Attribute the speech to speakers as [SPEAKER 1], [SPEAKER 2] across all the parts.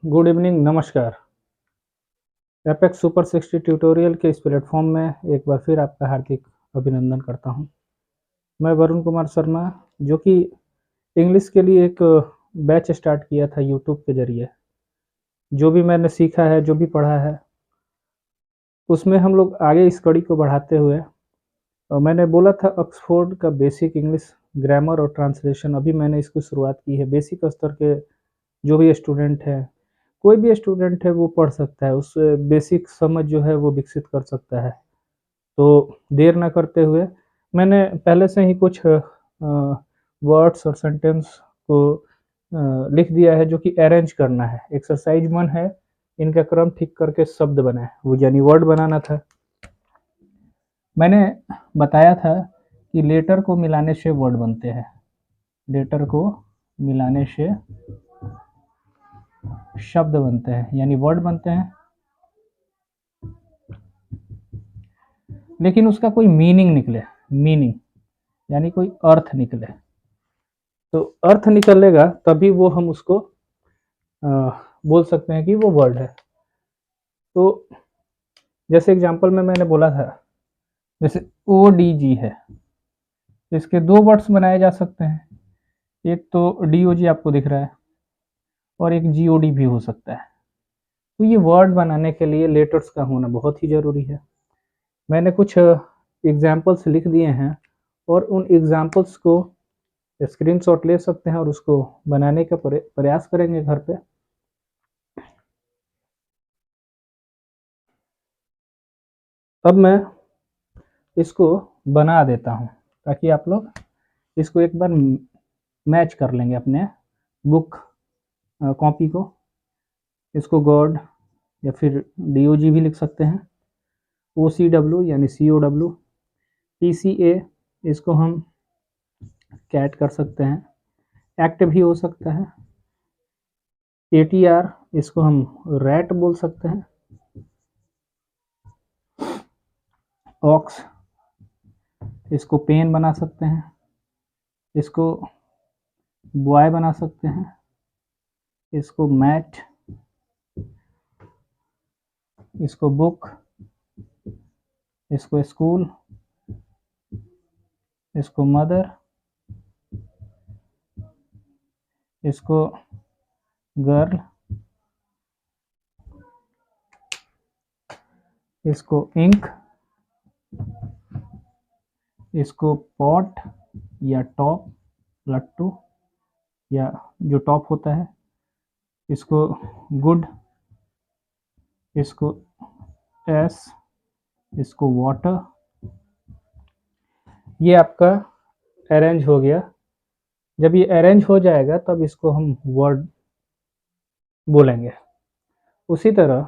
[SPEAKER 1] Good evening, नमस्कार। Apex super 60 tutorial के इस प्लेटफॉर्म में एक बार फिर आपका हार्दिक अभिनंदन करता हूं। मैं वरुण कुमार शर्मा, जो कि इंग्लिश के लिए एक बैच स्टार्ट किया था यूट्यूब के ज़रिए। जो भी मैंने सीखा है, जो भी पढ़ा है, उसमें हम लोग आगे इस कड़ी को बढ़ाते हुए मैंने बोला था ऑक्सफोर्ड का बेसिक इंग्लिश ग्रामर और ट्रांसलेशन, अभी मैंने इसकी शुरुआत की है। बेसिक स्तर के जो भी स्टूडेंट हैं, कोई भी स्टूडेंट है वो पढ़ सकता है, उस बेसिक समझ जो है वो विकसित कर सकता है। तो देर ना करते हुए मैंने पहले से ही कुछ वर्ड्स और सेंटेंस को लिख दिया है, जो कि अरेंज करना है। एक्सरसाइज 1 है, इनका क्रम ठीक करके शब्द बनाएं, वो यानी वर्ड बनाना था। मैंने बताया था कि लेटर को मिलाने से वर्ड बनते हैं, लेटर को मिलाने से शब्द बनते हैं, यानी वर्ड बनते हैं। लेकिन उसका कोई मीनिंग निकले, मीनिंग यानी कोई अर्थ निकले, तो अर्थ निकलेगा तभी वो हम उसको बोल सकते हैं कि वो वर्ड है। तो जैसे एग्जांपल में मैंने बोला था, जैसे ओ डी जी है, इसके दो वर्ड्स बनाए जा सकते हैं। एक तो डी ओ जी आपको दिख रहा है, और एक जी ओ डी भी हो सकता है। तो ये वर्ड बनाने के लिए लेटर्स का होना बहुत ही ज़रूरी है। मैंने कुछ एग्जाम्पल्स लिख दिए हैं, और उन एग्जाम्पल्स को स्क्रीनशॉट ले सकते हैं और उसको बनाने का प्रयास करेंगे घर पे। अब मैं इसको बना देता हूँ ताकि आप लोग इसको एक बार मैच कर लेंगे अपने बुक कॉपी को। इसको गॉड या फिर डी ओ जी भी लिख सकते हैं, ओ सी डब्ल्यू यानी सी ओ डब्ल्यू, पी सी ए इसको हम कैट कर सकते हैं, एक्ट भी हो सकता है, ए टी आर इसको हम रैट बोल सकते हैं, ऑक्स इसको पेन बना सकते हैं, इसको बॉय बना सकते हैं, इसको मैट, इसको बुक, इसको स्कूल, इसको मदर, इसको गर्ल, इसको इंक, इसको पॉट या टॉप, लट्टू या जो टॉप होता है, इसको गुड, इसको एस, इसको वाटर। ये आपका अरेंज हो गया। जब ये अरेंज हो जाएगा तब इसको हम वर्ड बोलेंगे। उसी तरह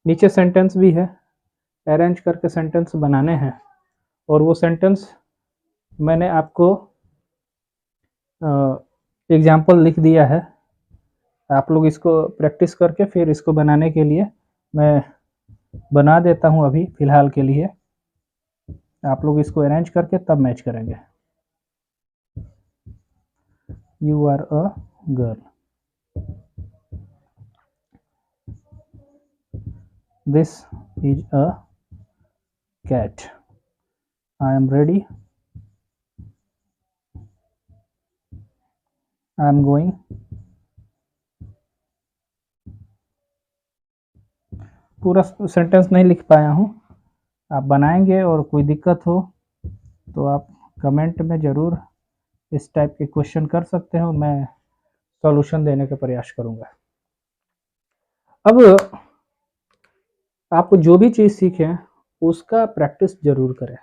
[SPEAKER 1] नीचे सेंटेंस भी है, अरेंज करके सेंटेंस बनाने हैं, और वो सेंटेंस मैंने आपको एग्जाम्पल लिख दिया है। आप लोग इसको प्रैक्टिस करके फिर इसको बनाने के लिए मैं बना देता हूँ अभी फ़िलहाल के लिए। आप लोग इसको अरेंज करके तब मैच करेंगे। You are a girl, this is a cat, I am ready, I am going. पूरा सेंटेंस नहीं लिख पाया हूँ, आप बनाएंगे और कोई दिक्कत हो तो आप कमेंट में ज़रूर इस टाइप के क्वेश्चन कर सकते हो, मैं सॉल्यूशन देने का प्रयास करूँगा। अब आप जो भी चीज़ सीखें उसका प्रैक्टिस ज़रूर करें।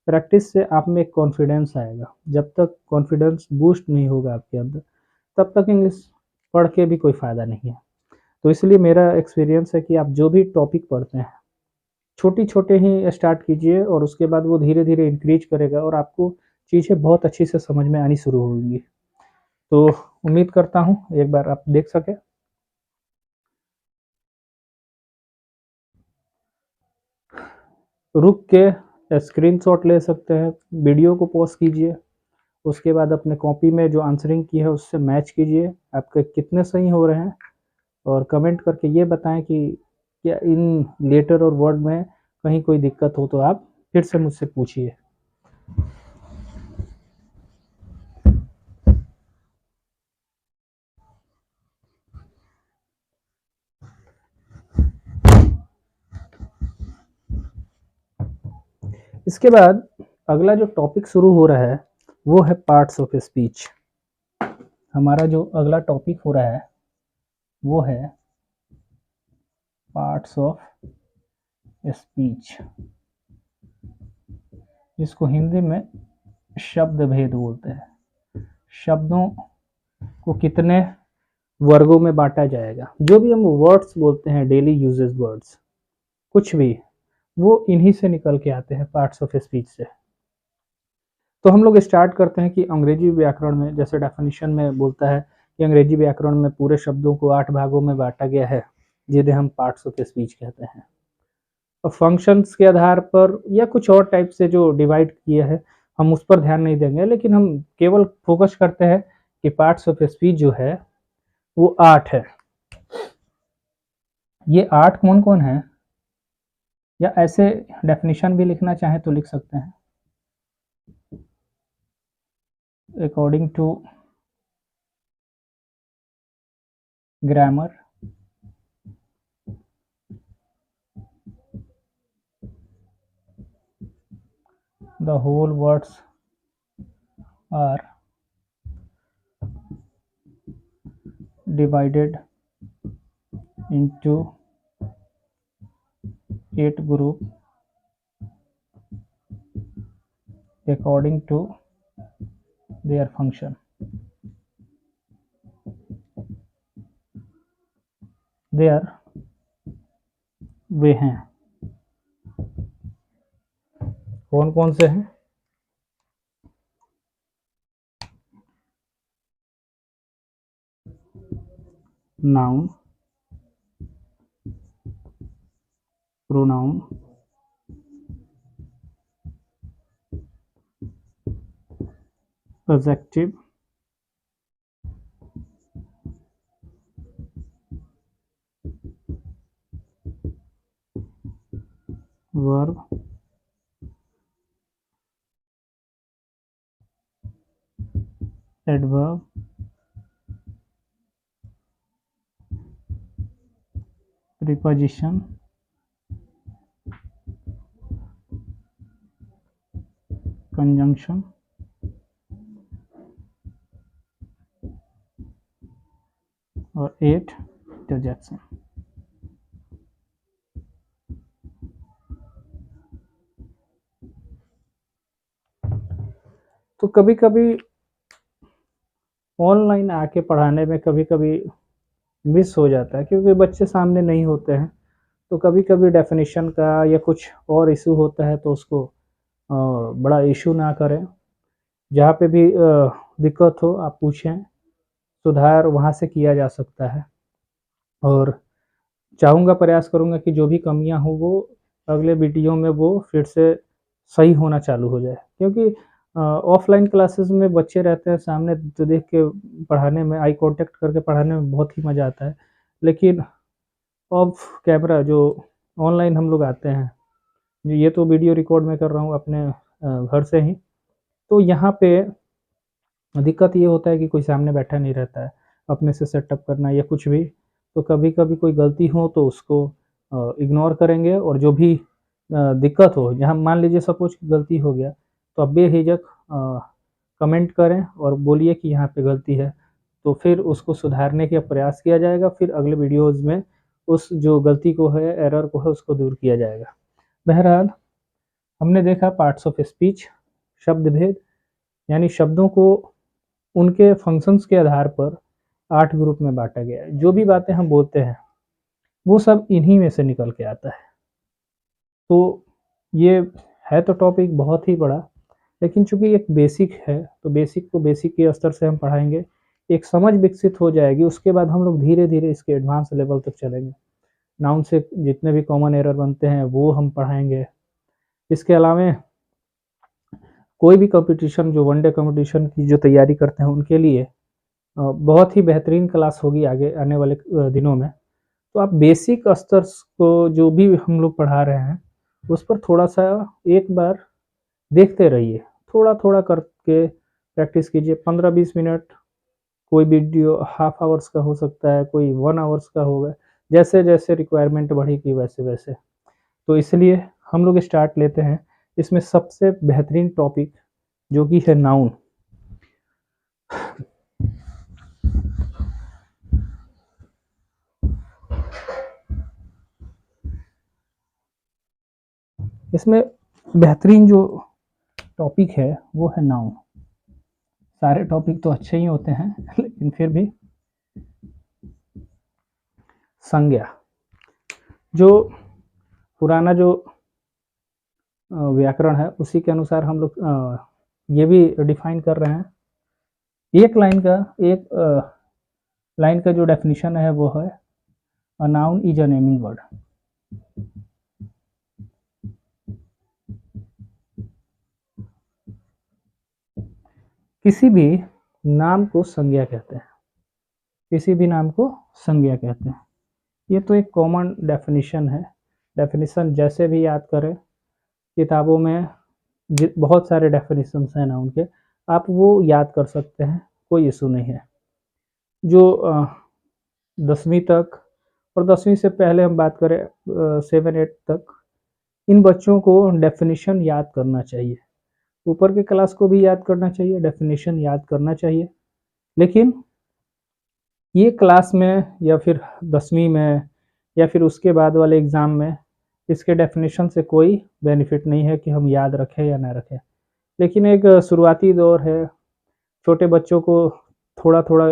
[SPEAKER 1] प्रैक्टिस से आप में कॉन्फिडेंस आएगा। जब तक कॉन्फिडेंस बूस्ट नहीं होगा आपके अंदर, तब तक इंग्लिश पढ़ के भी कोई फ़ायदा नहीं है। तो इसलिए मेरा एक्सपीरियंस है कि आप जो भी टॉपिक पढ़ते हैं, छोटे-छोटे ही स्टार्ट कीजिए, और उसके बाद वो धीरे-धीरे इंक्रीज करेगा और आपको चीज़ें बहुत अच्छी से समझ में आनी शुरू होंगी। तो उम्मीद करता हूँ एक बार आप देख सकें। रुक के स्क्रीनशॉट ले सकते हैं, वीडियो को पॉज़ कीजिए, उसके बाद अपने कॉपी में जो आंसरिंग की है उससे मैच कीजिए, आपके कितने सही हो रहे हैं और कमेंट करके ये बताएं कि क्या इन लेटर और वर्ड में कहीं कोई दिक्कत हो तो आप फिर से मुझसे पूछिए। इसके बाद अगला जो टॉपिक शुरू हो रहा है वो है पार्ट्स ऑफ स्पीच। हमारा जो अगला टॉपिक हो रहा है वो है पार्ट्स ऑफ स्पीच, जिसको हिंदी में शब्द भेद बोलते हैं। शब्दों को कितने वर्गों में बांटा जाएगा, जो भी हम वर्ड्स बोलते हैं, डेली यूजेस वर्ड्स, कुछ भी, वो इन्हीं से निकल के आते हैं, पार्ट्स ऑफ स्पीच से। तो हम लोग स्टार्ट करते हैं कि अंग्रेजी व्याकरण में जैसे डेफिनेशन में बोलता है कि अंग्रेजी व्याकरण में पूरे शब्दों को 8 भागों में बांटा गया है, जिन्हें हम पार्ट्स ऑफ स्पीच कहते हैं। और फंक्शंस के आधार पर या कुछ और टाइप से जो डिवाइड किया है, हम उस पर ध्यान नहीं देंगे, लेकिन हम केवल फोकस करते हैं कि पार्ट्स ऑफ स्पीच जो है वो 8 है। ये 8 कौन कौन है, या ऐसे डेफिनेशन भी लिखना चाहे तो लिख सकते हैं। According to grammar, the whole words are divided into 8 group according to their function. Their वे हैं, कौन कौन से हैं? Noun, pronoun, adjective, verb, adverb, preposition, conjunction और 8 इंटरजेक्शन। तो कभी कभी ऑनलाइन आके पढ़ाने में कभी कभी मिस हो जाता है, क्योंकि बच्चे सामने नहीं होते हैं, तो कभी कभी डेफिनेशन का या कुछ और इशू होता है, तो उसको बड़ा इशू ना करें। जहाँ पे भी दिक्कत हो आप पूछें, सुधार वहाँ से किया जा सकता है। और चाहूँगा, प्रयास करूँगा कि जो भी कमियाँ हो वो अगले वीडियो में वो फिर से सही होना चालू हो जाए, क्योंकि ऑफलाइन क्लासेस में बच्चे रहते हैं सामने, तो देख के पढ़ाने में, आई कांटेक्ट करके पढ़ाने में बहुत ही मज़ा आता है। लेकिन ऑफ कैमरा जो ऑनलाइन हम लोग आते हैं, ये तो वीडियो रिकॉर्ड मैं कर रहा हूँ अपने घर से ही, तो यहाँ पे दिक्कत ये होता है कि कोई सामने बैठा नहीं रहता है, अपने से सेटअप करना या कुछ भी, तो कभी-कभी कोई गलती हो तो उसको इग्नोर करेंगे, और जो भी दिक्कत हो, जहाँ मान लीजिए सपोज़ गलती हो गया, तो आप बेझिझक कमेंट करें और बोलिए कि यहाँ पे गलती है, तो फिर उसको सुधारने का प्रयास किया जाएगा, फिर अगले वीडियोज़ में उस जो गलती को है, एरर को है, उसको दूर किया जाएगा। बहरहाल, हमने देखा पार्ट्स ऑफ स्पीच, शब्द भेद, यानी शब्दों को उनके फंक्शंस के आधार पर 8 ग्रुप में बांटा गया है। जो भी बातें हम बोलते हैं वो सब इन्हीं में से निकल के आता है। तो ये है तो टॉपिक बहुत ही बड़ा, लेकिन चूँकि एक बेसिक है, तो बेसिक को बेसिक के स्तर से हम पढ़ाएँगे, एक समझ विकसित हो जाएगी, उसके बाद हम लोग धीरे-धीरे इसके एडवांस लेवल तक चलेंगे। नाउन से जितने भी कॉमन एरर बनते हैं वो हम पढ़ाएँगे। इसके अलावे कोई भी कॉम्पिटिशन, जो वनडे कॉम्पिटिशन की जो तैयारी करते हैं उनके लिए बहुत ही बेहतरीन क्लास होगी आगे आने वाले दिनों में। तो आप बेसिक स्तर को जो भी हम लोग पढ़ा रहे हैं, उस पर थोड़ा-सा एक बार देखते रहिए। थोड़ा-थोड़ा करके प्रैक्टिस कीजिए, 15-20 मिनट, कोई वीडियो हाफ आवर्स का हो सकता है, कोई 1 आवर्स का होगा, जैसे-जैसे रिक्वायरमेंट बढ़ेगी वैसे-वैसे। तो इसलिए हम लोग स्टार्ट लेते हैं, इसमें सबसे बेहतरीन टॉपिक जो कि है नाउन। इसमें बेहतरीन जो टॉपिक है वो है नाउन। सारे टॉपिक तो अच्छे ही होते हैं लेकिन फिर भी संज्ञा, जो पुराना जो व्याकरण है उसी के अनुसार हम लोग ये भी डिफाइन कर रहे हैं। एक लाइन का जो डेफिनेशन है वो है a noun is a naming word. किसी भी नाम को संज्ञा कहते हैं, किसी भी नाम को संज्ञा कहते हैं। ये तो एक कॉमन डेफिनेशन है। डेफिनेशन जैसे भी याद करें, किताबों में बहुत सारे डेफिनेशंस हैं नाउन के, आप वो याद कर सकते हैं, कोई इशू नहीं है। जो 10वीं तक और 10वीं से पहले हम बात करें 7-8 तक, इन बच्चों को डेफिनेशन याद करना चाहिए। ऊपर के क्लास को भी याद करना चाहिए, डेफिनेशन याद करना चाहिए। लेकिन ये क्लास में या फिर 10वीं में या फिर उसके बाद वाले एग्ज़ाम में इसके डेफिनेशन से कोई बेनिफिट नहीं है कि हम याद रखें या ना रखें। लेकिन एक शुरुआती दौर है, छोटे बच्चों को थोड़ा-थोड़ा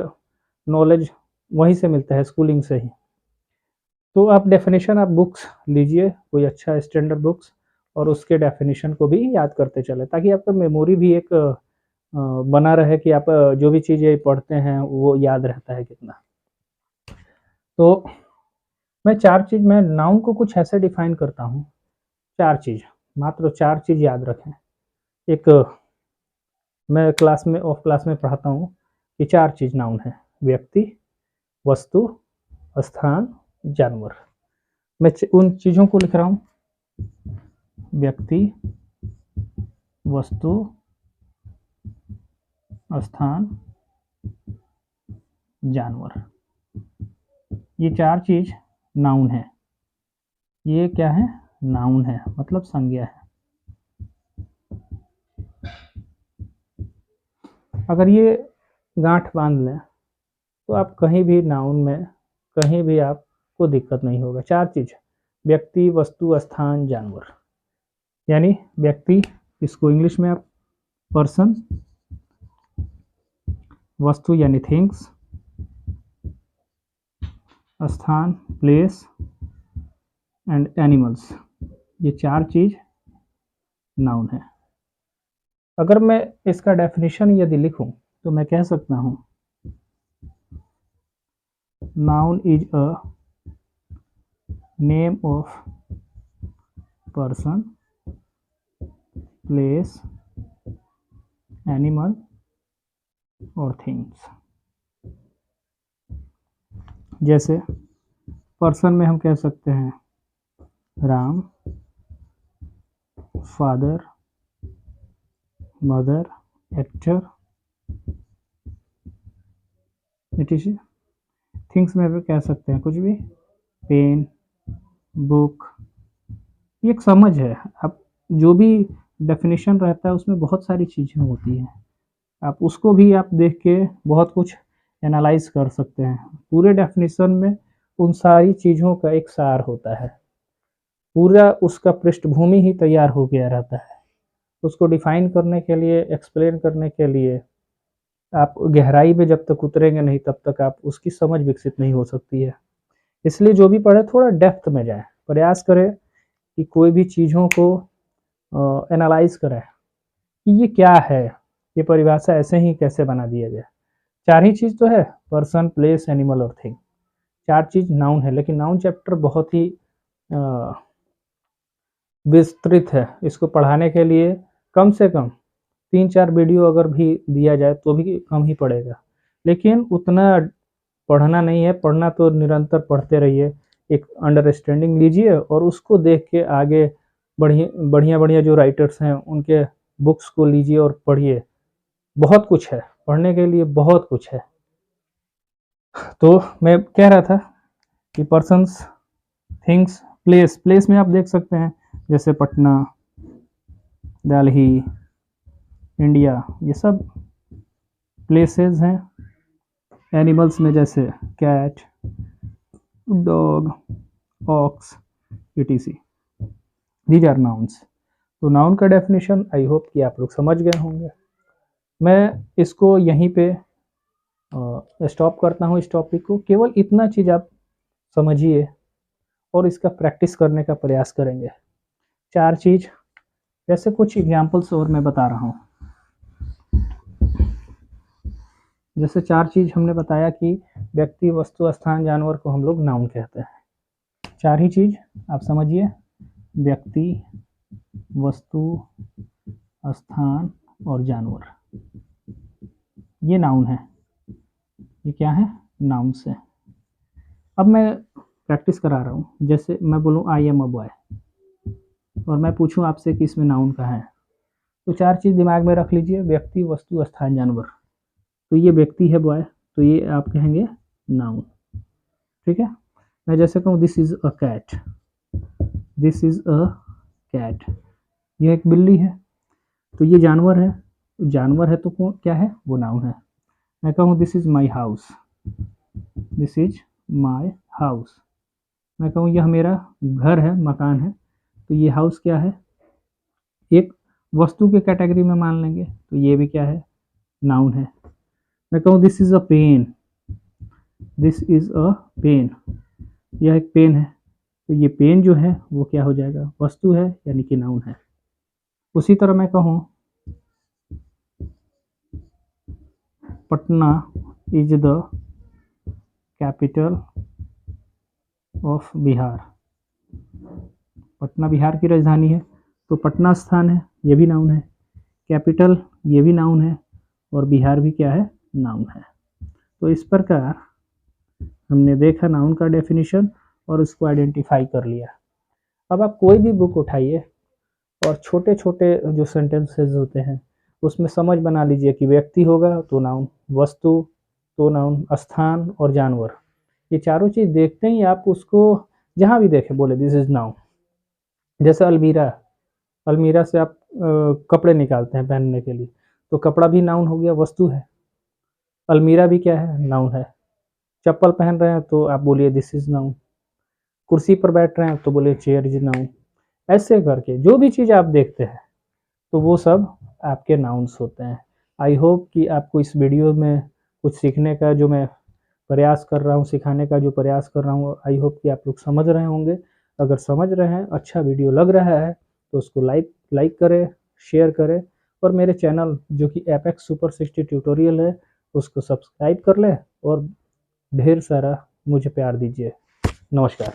[SPEAKER 1] नॉलेज वहीं से मिलता है, स्कूलिंग से ही। तो आप डेफिनेशन आप बुक्स लीजिए, कोई अच्छा स्टैंडर्ड बुक्स, और उसके डेफिनेशन को भी याद करते चलें, ताकि आपका मेमोरी भी एक बना रहे कि आप जो भी चीज़ें पढ़ते हैं वो याद रहता है कितना। तो मैं 4 चीज़, मैं नाउन को कुछ ऐसे डिफाइन करता हूँ, 4 चीज़, मात्र 4 चीज़ याद रखें। एक मैं क्लास में ऑफ क्लास में पढ़ाता हूँ कि 4 चीज़ नाउन है: व्यक्ति, वस्तु, स्थान, जानवर। मैं उन चीज़ों को लिख रहा हूँ: व्यक्ति, वस्तु, स्थान, जानवर। ये 4 चीज़ नाउन है। ये क्या है? नाउन है, मतलब संज्ञा है। अगर ये गांठ बांध लें तो आप कहीं भी नाउन में कहीं भी आपको दिक्कत नहीं होगा। 4 चीज़: व्यक्ति, वस्तु, स्थान, जानवर। यानी व्यक्ति, इसको इंग्लिश में आप पर्सन, वस्तु यानी थिंग्स, स्थान प्लेस एंड एनिमल्स। ये 4 चीज़ नाउन है। अगर मैं इसका डेफिनेशन यदि लिखूं तो मैं कह सकता हूं noun is a name of person, place, animal और थिंग्स। जैसे पर्सन में हम कह सकते हैं Ram, father, mother, actor, etc। Things में भी कह सकते हैं कुछ भी, पेन, बुक। ये एक समझ है। अब जो भी डेफिनेशन रहता है उसमें बहुत सारी चीज़ें होती हैं, आप उसको भी आप देख के बहुत कुछ एनालाइज कर सकते हैं। पूरे डेफिनेशन में उन सारी चीज़ों का एक सार होता है, पूरा उसका पृष्ठभूमि ही तैयार हो गया रहता है। उसको डिफाइन करने के लिए, एक्सप्लेन करने के लिए आप गहराई में जब तक उतरेंगे नहीं तब तक आप उसकी समझ विकसित नहीं हो सकती है। इसलिए जो भी पढ़े थोड़ा डेप्थ में जाए, प्रयास करें कि कोई भी चीज़ों को एनालाइज करें कि ये क्या है, ये परिभाषा ऐसे ही कैसे बना दिया गया। 4 ही चीज़ तो है: पर्सन, प्लेस, एनिमल और थिंग। 4 चीज़ नाउन है। लेकिन नाउन चैप्टर बहुत ही विस्तृत है। इसको पढ़ाने के लिए कम से कम 3-4 वीडियो अगर भी दिया जाए तो भी कम ही पड़ेगा, लेकिन उतना पढ़ना नहीं है। पढ़ना तो निरंतर पढ़ते रहिए, एक अंडरस्टैंडिंग लीजिए और उसको देख के आगे बढ़िया-बढ़िया जो राइटर्स हैं उनके बुक्स को लीजिए और पढ़िए। बहुत कुछ है, पढ़ने के लिए बहुत कुछ है। तो मैं कह रहा था कि पर्सन्स, थिंग्स, प्लेस। प्लेस में आप देख सकते हैं जैसे पटना, दिल्ली, इंडिया, ये सब प्लेसेस हैं। एनिमल्स में जैसे cat, dog, ox, etc. These are nouns. तो नाउन का डेफिनेशन आई होप कि आप लोग समझ गए होंगे। मैं इसको यहीं पे स्टॉप करता हूँ इस टॉपिक को। केवल इतना चीज़ आप समझिए और इसका प्रैक्टिस करने का प्रयास करेंगे। 4 चीज़, जैसे कुछ एग्जाम्पल्स और मैं बता रहा हूँ। जैसे 4 चीज़ हमने बताया कि व्यक्ति, वस्तु, स्थान, जानवर को हम लोग नाउन कहते हैं। 4 ही चीज़ आप समझिए, व्यक्ति, वस्तु, स्थान और जानवर, ये नाउन है। ये क्या है? नाउन्स है। अब मैं प्रैक्टिस करा रहा हूँ। जैसे मैं बोलूँ आई एम अ बॉय और मैं पूछूँ आपसे कि इसमें नाउन कहाँ है, तो 4 चीज़ दिमाग में रख लीजिए, व्यक्ति, वस्तु, स्थान, जानवर। तो ये व्यक्ति है बॉय, तो ये आप कहेंगे नाउन, ठीक है। मैं जैसे कहूँ this is a cat, this is a cat, ये एक बिल्ली है, तो ये जानवर है। जानवर है तो क्या है? वो नाउन है। मैं कहूँ this is my house, this is my house. मैं कहूँ यह मेरा घर है, मकान है, तो ये हाउस क्या है? एक वस्तु के कैटेगरी में मान लेंगे, तो ये भी क्या है? नाउन है। मैं कहूँ this is a pen, this is a pen, यह एक पेन है, तो ये पेन जो है वो क्या हो जाएगा? वस्तु है, यानी कि नाउन है। उसी तरह मैं कहूँ Patna is the capital of Bihar, Patna Bihar की राजधानी है, तो पटना स्थान है, ये भी नाउन है। कैपिटल, ये भी नाउन है, और बिहार भी क्या है? नाउन है। तो इस प्रकार हमने देखा नाउन का डेफिनेशन और उसको आइडेंटिफाई कर लिया। अब आप कोई भी बुक उठाइए और छोटे छोटे जो सेंटेंसेस होते हैं उसमें समझ बना लीजिए कि व्यक्ति होगा तो नाउन, वस्तु तो नाउन, स्थान और जानवर, ये चारों चीज़ देखते ही आप उसको जहाँ भी देखें बोले दिस इज नाउन। जैसे अलमीरा, अलमीरा से आप कपड़े निकालते हैं पहनने के लिए, तो कपड़ा भी नाउन हो गया, वस्तु है। अलमीरा भी क्या है? नाउन है। चप्पल पहन रहे हैं तो आप बोलिए दिस इज नाउन। कुर्सी पर बैठ रहे हैं तो बोलिए चेयर इज नाउन। ऐसे करके जो भी चीज़ आप देखते हैं तो वो सब आपके नाउन्स होते हैं। आई होप कि आपको इस वीडियो में कुछ सीखने का जो मैं प्रयास कर रहा हूँ, सिखाने का जो प्रयास कर रहा हूँ, आई होप कि आप लोग समझ रहे होंगे। अगर समझ रहे हैं, अच्छा वीडियो लग रहा है तो उसको लाइक करें, शेयर करें और मेरे चैनल जो कि एपेक्स सुपर 60 ट्यूटोरियल है उसको सब्सक्राइब कर लें और ढेर सारा मुझे प्यार दीजिए। नमस्कार।